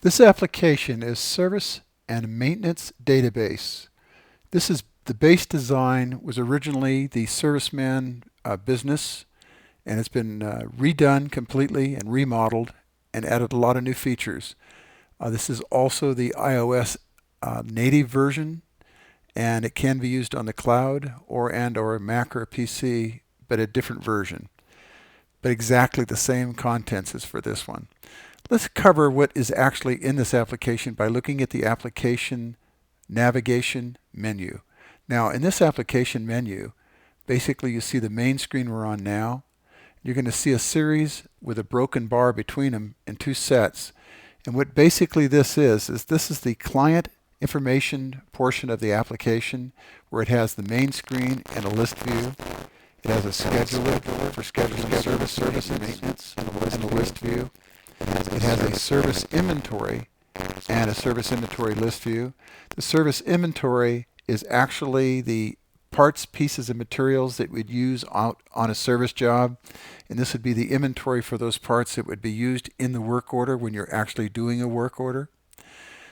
This application is Service and Maintenance Database. This is the base design was originally the Serviceman business, and it's been redone completely and remodeled and added a lot of new features. This is also the iOS native version, and it can be used on the cloud or a Mac or a PC, but a different version. But exactly the same contents as for this one. Let's cover what is actually in this application by looking at the application navigation menu. Now, in this application menu, basically you see the main screen we're on now. You're going to see a series with a broken bar between them in two sets. And what basically this is this is the client information portion of the application where it has the main screen and a list view. It has a scheduler for scheduling service and maintenance and a list view. It has a service inventory and a service inventory list view. The service inventory is actually the parts, pieces, and materials that we'd use out on a service job. And this would be the inventory for those parts that would be used in the work order when you're actually doing a work order.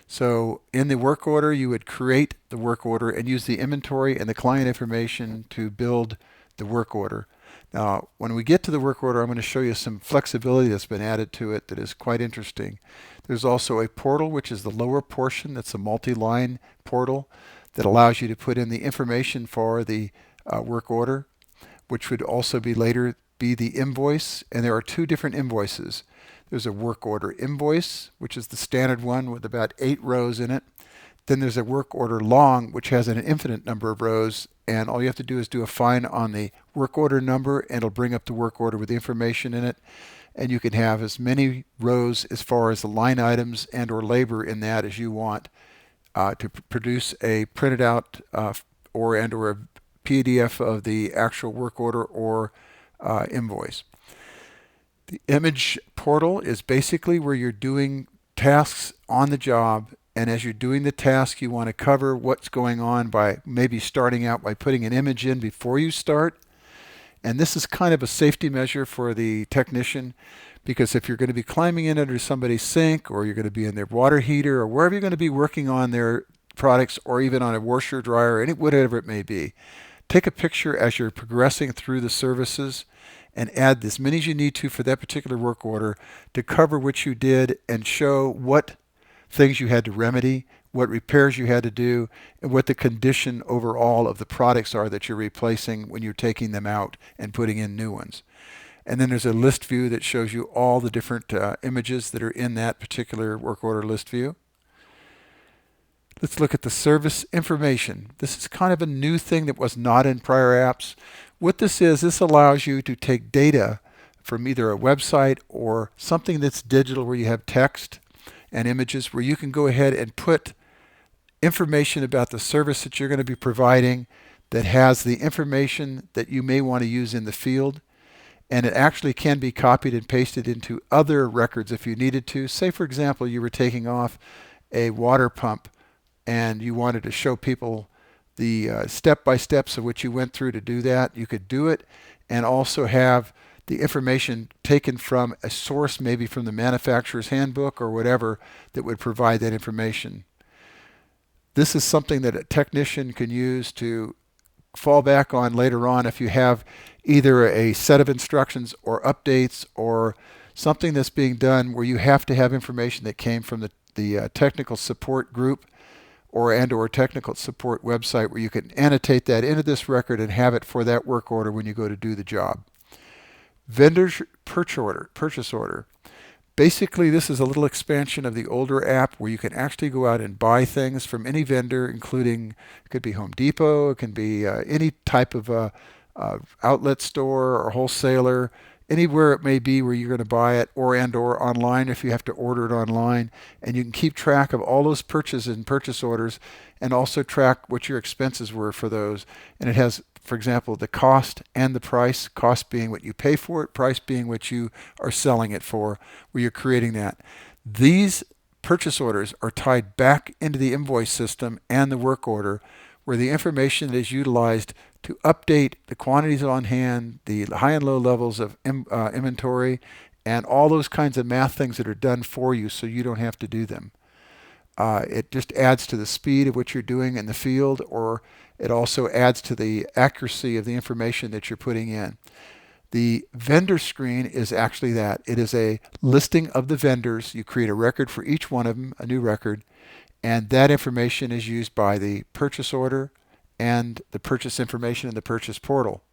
So in the work order, you would create the work order and use the inventory and the client information to build the work order. Now, when we get to the work order, I'm going to show you some flexibility that's been added to it that is quite interesting. There's also a portal, which is the lower portion. That's a multi-line portal that allows you to put in the information for the work order, which would also be later be the invoice. And there are two different invoices. There's a work order invoice, which is the standard one with about 8 rows in it. Then there's a work order long, which has an infinite number of rows, and all you have to do is do a find on the work order number, and it'll bring up the work order with the information in it. And you can have as many rows as far as the line items and or labor in that as you want to produce a printed out or a PDF of the actual work order or invoice. The image portal is basically where you're doing tasks on the job, and as you're doing the task, you want to cover what's going on by maybe starting out by putting an image in before you start. And this is kind of a safety measure for the technician, because if you're going to be climbing in under somebody's sink, or you're going to be in their water heater, or wherever you're going to be working on their products, or even on a washer, dryer, whatever it may be, take a picture as you're progressing through the services and add as many as you need to for that particular work order to cover what you did and show what things you had to remedy, what repairs you had to do, and what the condition overall of the products are that you're replacing when you're taking them out and putting in new ones. And then there's a list view that shows you all the different images that are in that particular work order list view. Let's look at the service information. This is kind of a new thing that was not in prior apps. What this is, this allows you to take data from either a website or something that's digital where you have text and images, where you can go ahead and put information about the service that you're going to be providing that has the information that you may want to use in the field. And it actually can be copied and pasted into other records if you needed to. Say, for example, you were taking off a water pump and you wanted to show people the step-by-steps of what you went through to do that. You could do it and also have the information taken from a source, maybe from the manufacturer's handbook or whatever, that would provide that information. This is something that a technician can use to fall back on later on if you have either a set of instructions or updates or something that's being done where you have to have information that came from the technical support group or technical support website, where you can annotate that into this record and have it for that work order when you go to do the job. Vendor's purchase order. Basically, this is a little expansion of the older app where you can actually go out and buy things from any vendor, including, it could be Home Depot, it can be any type of outlet store or wholesaler, anywhere it may be where you're going to buy it, or online if you have to order it online. And you can keep track of all those purchases and purchase orders, and also track what your expenses were for those. And it has, for example, the cost and the price, cost being what you pay for it, price being what you are selling it for, where you're creating that. These purchase orders are tied back into the invoice system and the work order, where the information is utilized to update the quantities on hand, the high and low levels of inventory, and all those kinds of math things that are done for you so you don't have to do them. It just adds to the speed of what you're doing in the field, or it also adds to the accuracy of the information that you're putting in. The vendor screen is actually that. It is a listing of the vendors. You create a record for each one of them, a new record, and that information is used by the purchase order and the purchase information in the purchase portal.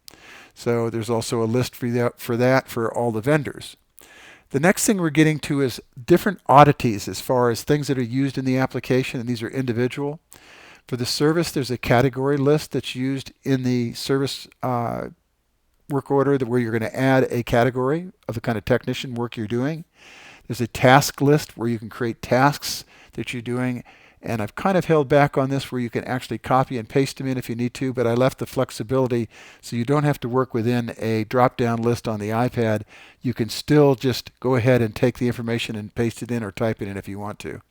So there's also a list for that for all the vendors. The next thing we're getting to is different oddities as far as things that are used in the application, and these are individual. For the service, there's a category list that's used in the service work order where you're going to add a category of the kind of technician work you're doing. There's a task list where you can create tasks that you're doing, and I've kind of held back on this where you can actually copy and paste them in if you need to, but I left the flexibility so you don't have to work within a drop-down list on the iPad. You can still just go ahead and take the information and paste it in or type it in if you want to.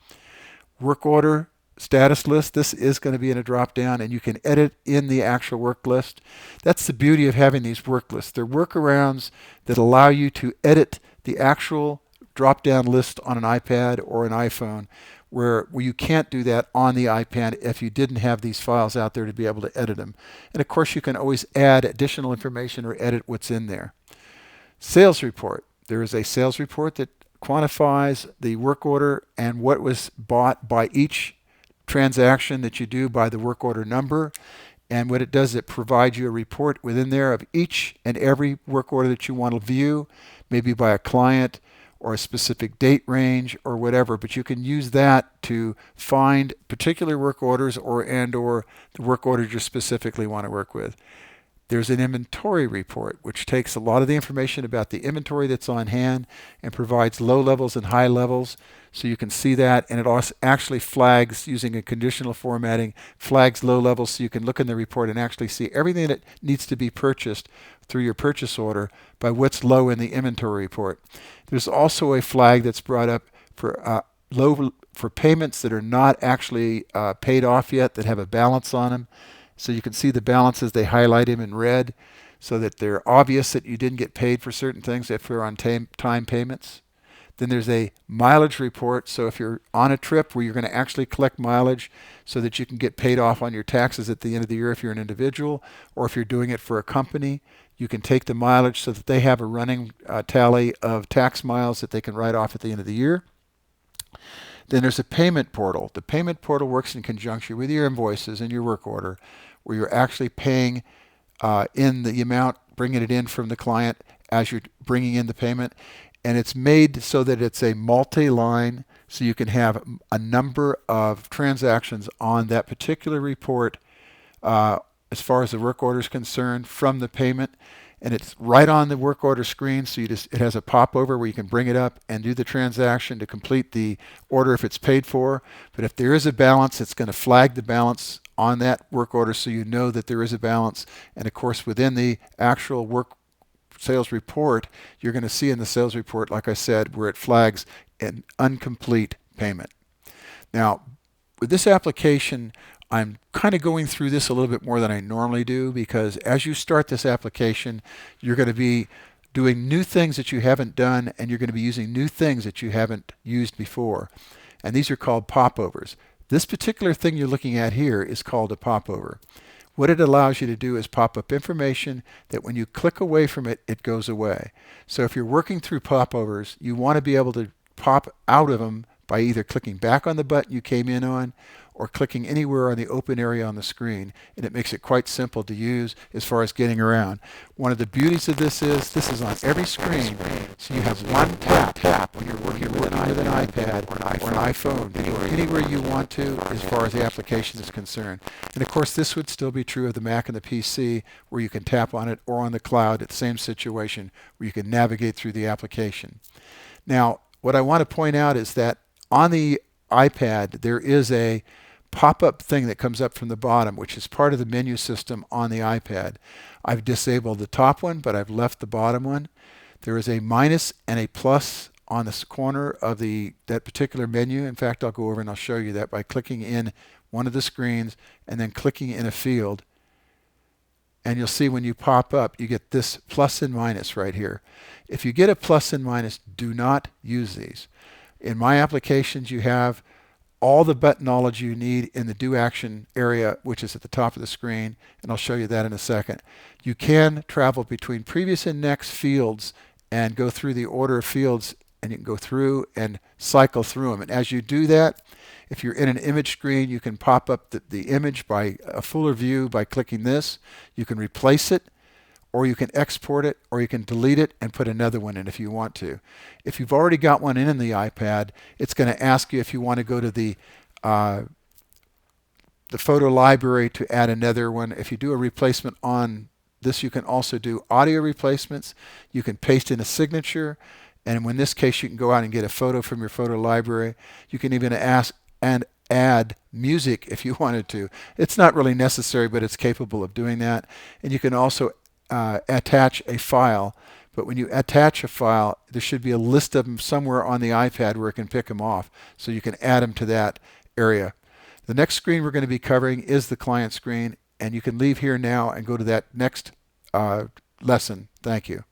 Work order status list, this is going to be in a drop-down, and you can edit in the actual work list. That's the beauty of having these work lists. They're workarounds that allow you to edit the actual drop-down list on an iPad or an iPhone, where you can't do that on the iPad if you didn't have these files out there to be able to edit them. And of course, you can always add additional information or edit what's in there. Sales report. There is a sales report that quantifies the work order and what was bought by each transaction that you do by the work order number. And what it does, it provides you a report within there of each and every work order that you want to view, maybe by a client or a specific date range or whatever. But you can use that to find particular work orders or the work orders you specifically want to work with. There's an inventory report, which takes a lot of the information about the inventory that's on hand and provides low levels and high levels. So you can see that, and it also actually flags, using a conditional formatting, flags low levels so you can look in the report and actually see everything that needs to be purchased through your purchase order by what's low in the inventory report. There's also a flag that's brought up for for payments that are not actually paid off yet, that have a balance on them. So you can see the balances, they highlight them in red so that they're obvious that you didn't get paid for certain things if they're on time payments. Then there's a mileage report. So if you're on a trip where you're going to actually collect mileage so that you can get paid off on your taxes at the end of the year if you're an individual, or if you're doing it for a company, you can take the mileage so that they have a running tally of tax miles that they can write off at the end of the year. Then there's a payment portal. The payment portal works in conjunction with your invoices and your work order, where you're actually paying in the amount, bringing it in from the client as you're bringing in the payment. And it's made so that it's a multi-line, so you can have a number of transactions on that particular report as far as the work order is concerned from the payment. And it's right on the work order screen, so it has a popover where you can bring it up and do the transaction to complete the order if it's paid for. But if there is a balance, it's going to flag the balance on that work order so you know that there is a balance. And of course, within the actual work sales report, you're going to see in the sales report, like I said, where it flags an incomplete payment. Now, with this application, I'm kind of going through this a little bit more than I normally do, because as you start this application, you're going to be doing new things that you haven't done, and you're going to be using new things that you haven't used before. And these are called popovers. This particular thing you're looking at here is called a popover. What it allows you to do is pop up information that when you click away from it, it goes away. So if you're working through popovers, you want to be able to pop out of them by either clicking back on the button you came in on or clicking anywhere on the open area on the screen, and it makes it quite simple to use as far as getting around. One of the beauties of this is on every screen, so you have one tap when you're working with an iPad or an iPhone, anywhere you want to as far as the application is concerned. And of course, this would still be true of the Mac and the PC, where you can tap on it, or on the cloud, it's the same situation where you can navigate through the application. Now, what I want to point out is that on the iPad, there is a pop-up thing that comes up from the bottom, which is part of the menu system on the iPad. I've disabled the top one, but I've left the bottom one. There is a minus and a plus on this corner of that particular menu. In fact, I'll go over and I'll show you that by clicking in one of the screens and then clicking in a field. and you'll see when you pop up, you get this plus and minus right here. If you get a plus and minus, do not use these. In my applications, you have all the button knowledge you need in the do action area, which is at the top of the screen, and I'll show you that in a second. You can travel between previous and next fields and go through the order of fields, and you can go through and cycle through them. And as you do that, if you're in an image screen, you can pop up the image by a fuller view by clicking this. You can replace it, or you can export it, or you can delete it and put another one in if you want to. If you've already got one in the iPad, it's going to ask you if you want to go to the photo library to add another one. If you do a replacement on this, you can also do audio replacements. You can paste in a signature, and in this case, you can go out and get a photo from your photo library. You can even ask and add music if you wanted to. It's not really necessary, but it's capable of doing that. And you can also attach a file. But when you attach a file, there should be a list of them somewhere on the iPad where it can pick them off, so you can add them to that area. The next screen we're going to be covering is the client screen, and you can leave here now and go to that next lesson. Thank you.